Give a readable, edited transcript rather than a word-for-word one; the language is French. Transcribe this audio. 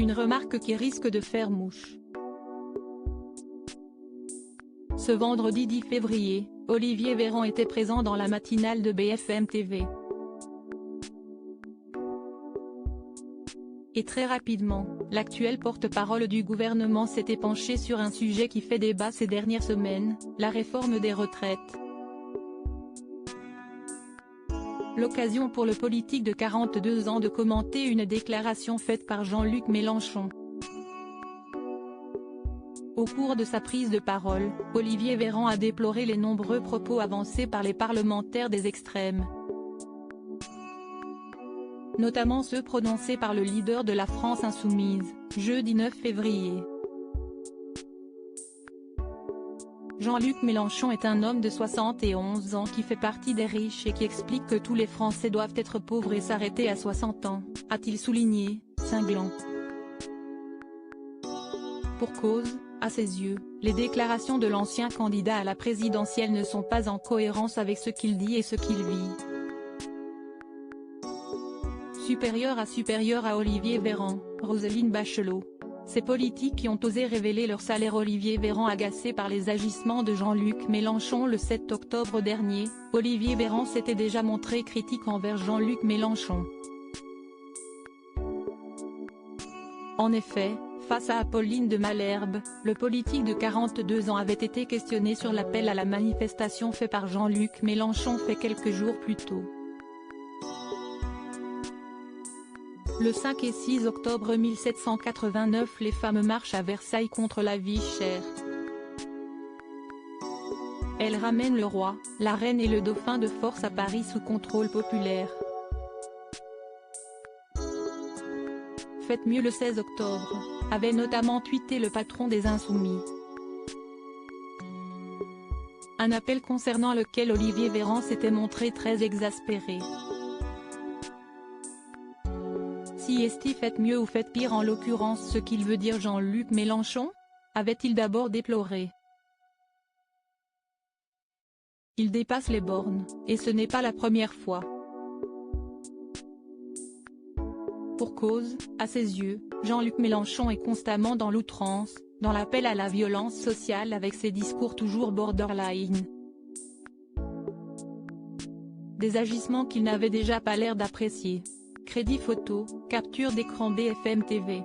Une remarque qui risque de faire mouche. Ce vendredi 10 février, Olivier Véran était présent dans la matinale de BFM TV. Et très rapidement, l'actuel porte-parole du gouvernement s'était penché sur un sujet qui fait débat ces dernières semaines, la réforme des retraites. L'occasion pour le politique de 42 ans de commenter une déclaration faite par Jean-Luc Mélenchon. Au cours de sa prise de parole, Olivier Véran a déploré les nombreux propos avancés par les parlementaires des extrêmes, notamment ceux prononcés par le leader de la France insoumise, jeudi 9 février. Jean-Luc Mélenchon est un homme de 71 ans qui fait partie des riches et qui explique que tous les Français doivent être pauvres et s'arrêter à 60 ans, a-t-il souligné, cinglant. Pour cause, à ses yeux, les déclarations de l'ancien candidat à la présidentielle ne sont pas en cohérence avec ce qu'il dit et ce qu'il vit. Supérieur à Olivier Véran, Roselyne Bachelot. Ces politiques qui ont osé révéler leur salaire. Olivier Véran agacé par les agissements de Jean-Luc Mélenchon le 7 octobre dernier, Olivier Véran s'était déjà montré critique envers Jean-Luc Mélenchon. En effet, face à Apolline de Malherbe, le politique de 42 ans avait été questionné sur l'appel à la manifestation fait par Jean-Luc Mélenchon quelques jours plus tôt. Le 5 et 6 octobre 1789, les femmes marchent à Versailles contre la vie chère. Elles ramènent le roi, la reine et le dauphin de force à Paris sous contrôle populaire. Faites mieux le 16 octobre, avait notamment tweeté le patron des Insoumis. Un appel concernant lequel Olivier Véran s'était montré très exaspéré. Si est-il faites mieux ou faites pire, en l'occurrence ce qu'il veut dire Jean-Luc Mélenchon, avait-il d'abord déploré. Il dépasse les bornes, et ce n'est pas la première fois. Pour cause, à ses yeux, Jean-Luc Mélenchon est constamment dans l'outrance, dans l'appel à la violence sociale avec ses discours toujours borderline. Des agissements qu'il n'avait déjà pas l'air d'apprécier. Crédit photo, capture d'écran BFM TV.